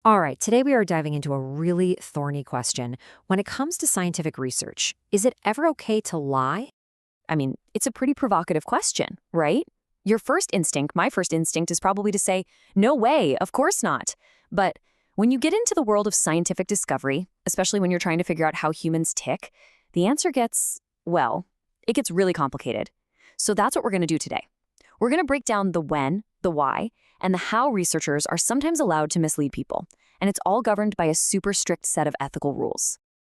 All right, today we are diving into a really thorny question. When it comes to scientific research, is it ever okay to lie? I mean, it's a pretty provocative question, right? Your first instinct, my first instinct, is probably to say, no way, of course not. But when you get into the world of scientific discovery, especially when you're trying to figure out how humans tick, the answer gets, well, it gets really complicated. So that's what we're going to do today. We're going to break down the when, the why, and the how researchers are sometimes allowed to mislead people. And it's all governed by a super strict set of ethical rules.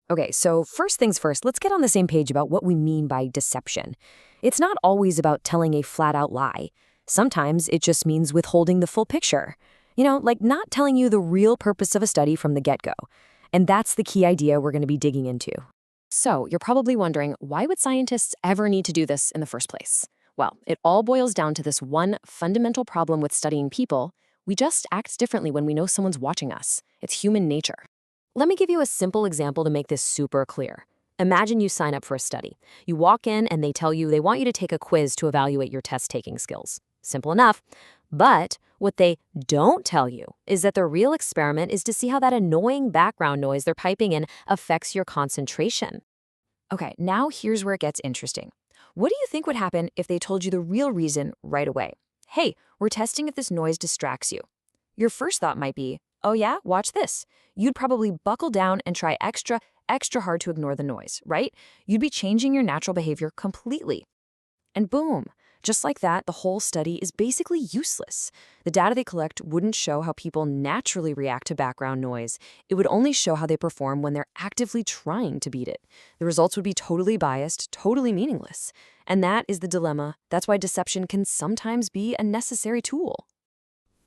Okay, so first things first, let's get on the same page about what we mean by deception. It's not always about telling a flat out lie. Sometimes it just means withholding the full picture. Like not telling you the real purpose of a study from the get go. And that's the key idea we're going to be digging into. So, you're probably wondering, why would scientists ever need to do this in the first place? Well, it all boils down to this one fundamental problem with studying people. We just act differently when we know someone's watching us. It's human nature. Let me give you a simple example to make this super clear. Imagine you sign up for a study. You walk in and they tell you they want you to take a quiz to evaluate your test taking skills. Simple enough. But what they don't tell you is that the real experiment is to see how that annoying background noise they're piping in affects your concentration. Okay, now here's where it gets interesting. What do you think would happen if they told you the real reason right away? Hey, we're testing if this noise distracts you. Your first thought might be, oh yeah, watch this. You'd probably buckle down and try extra hard to ignore the noise, right? You'd be changing your natural behavior completely. And boom, just like that, the whole study is basically useless. The data they collect wouldn't show how people naturally react to background noise. It would only show how they perform when they're actively trying to beat it. The results would be totally biased, totally meaningless. And that is the dilemma. That's why deception can sometimes be a necessary tool.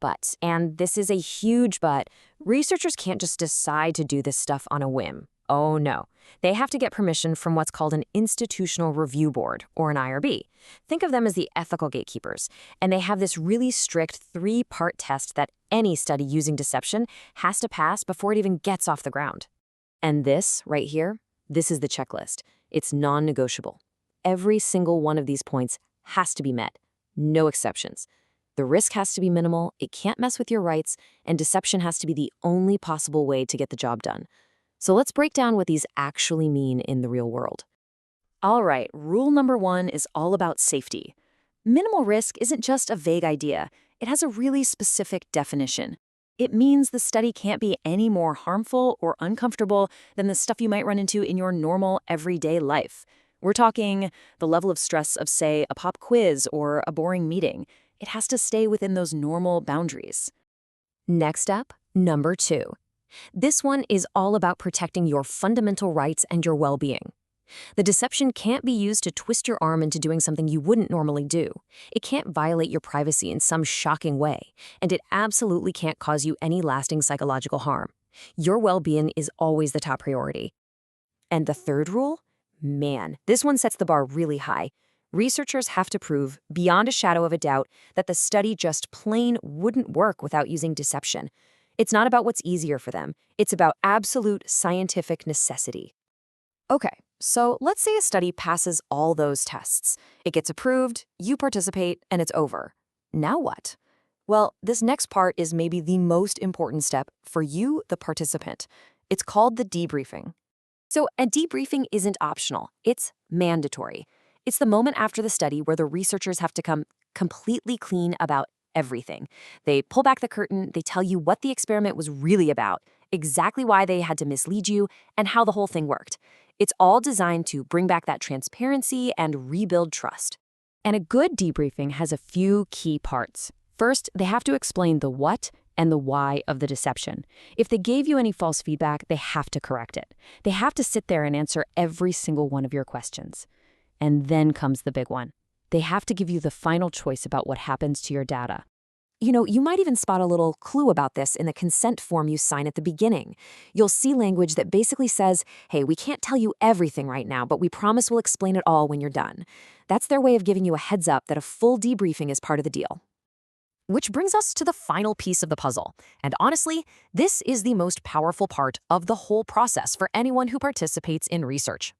But, and this is a huge but, researchers can't just decide to do this stuff on a whim. Oh no. They have to get permission from what's called an Institutional Review Board, or an IRB. Think of them as the ethical gatekeepers. And they have this really strict three-part test that any study using deception has to pass before it even gets off the ground. And this, right here, this is the checklist. It's non-negotiable. Every single one of these points has to be met. No exceptions. The risk has to be minimal, it can't mess with your rights, and deception has to be the only possible way to get the job done. So let's break down what these actually mean in the real world. All right, rule number one is all about safety. Minimal risk isn't just a vague idea. It has a really specific definition. It means the study can't be any more harmful or uncomfortable than the stuff you might run into in your normal, everyday life. We're talking the level of stress of, say, a pop quiz or a boring meeting. It has to stay within those normal boundaries. Next up, number 2. This one is all about protecting your fundamental rights and your well-being. The deception can't be used to twist your arm into doing something you wouldn't normally do. It can't violate your privacy in some shocking way, and it absolutely can't cause you any lasting psychological harm. Your well-being is always the top priority. And the third rule? Man, this one sets the bar really high. Researchers have to prove, beyond a shadow of a doubt, that the study just plain wouldn't work without using deception. It's not about what's easier for them. It's about absolute scientific necessity. Okay, so let's say a study passes all those tests. It gets approved, you participate, and it's over. Now what? Well, this next part is maybe the most important step for you, the participant. It's called the debriefing. So a debriefing isn't optional, it's mandatory. It's the moment after the study where the researchers have to come completely clean about everything. They pull back the curtain, they tell you what the experiment was really about, exactly why they had to mislead you, and how the whole thing worked. It's all designed to bring back that transparency and rebuild trust. And a good debriefing has a few key parts. First, they have to explain the what and the why of the deception. If they gave you any false feedback, they have to correct it. They have to sit there and answer every single one of your questions. And then comes the big one. They have to give you the final choice about what happens to your data. You might even spot a little clue about this in the consent form you sign at the beginning. You'll see language that basically says, hey, we can't tell you everything right now, but we promise we'll explain it all when you're done. That's their way of giving you a heads up that a full debriefing is part of the deal. Which brings us to the final piece of the puzzle. And honestly, this is the most powerful part of the whole process for anyone who participates in research.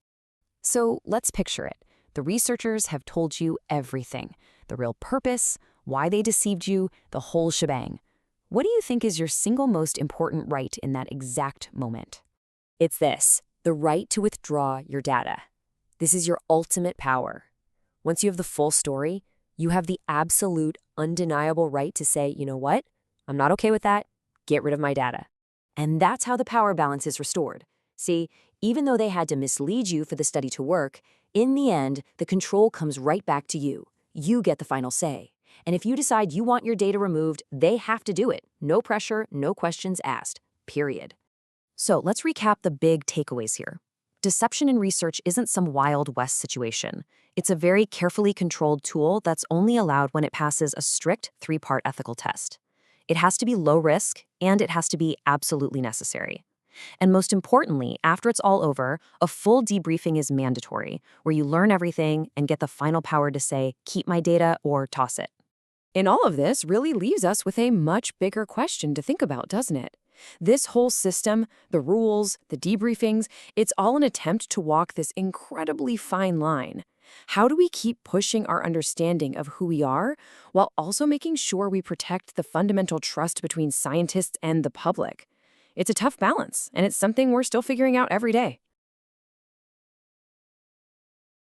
So let's picture it. The researchers have told you everything. The real purpose, why they deceived you, the whole shebang. What do you think is your single most important right in that exact moment? It's this, the right to withdraw your data. This is your ultimate power. Once you have the full story, you have the absolute, undeniable right to say, you know what? I'm not okay with that. Get rid of my data. And that's how the power balance is restored. See, even though they had to mislead you for the study to work, in the end, the control comes right back to you. You get the final say. And if you decide you want your data removed, they have to do it. No pressure, no questions asked. Period. So let's recap the big takeaways here. Deception in research isn't some Wild West situation. It's a very carefully controlled tool that's only allowed when it passes a strict 3-part ethical test. It has to be low risk, and it has to be absolutely necessary. And most importantly, after it's all over, a full debriefing is mandatory, where you learn everything and get the final power to say, keep my data or toss it. And all of this really leaves us with a much bigger question to think about, doesn't it? This whole system, the rules, the debriefings, it's all an attempt to walk this incredibly fine line. How do we keep pushing our understanding of who we are while also making sure we protect the fundamental trust between scientists and the public? It's a tough balance, and it's something we're still figuring out every day.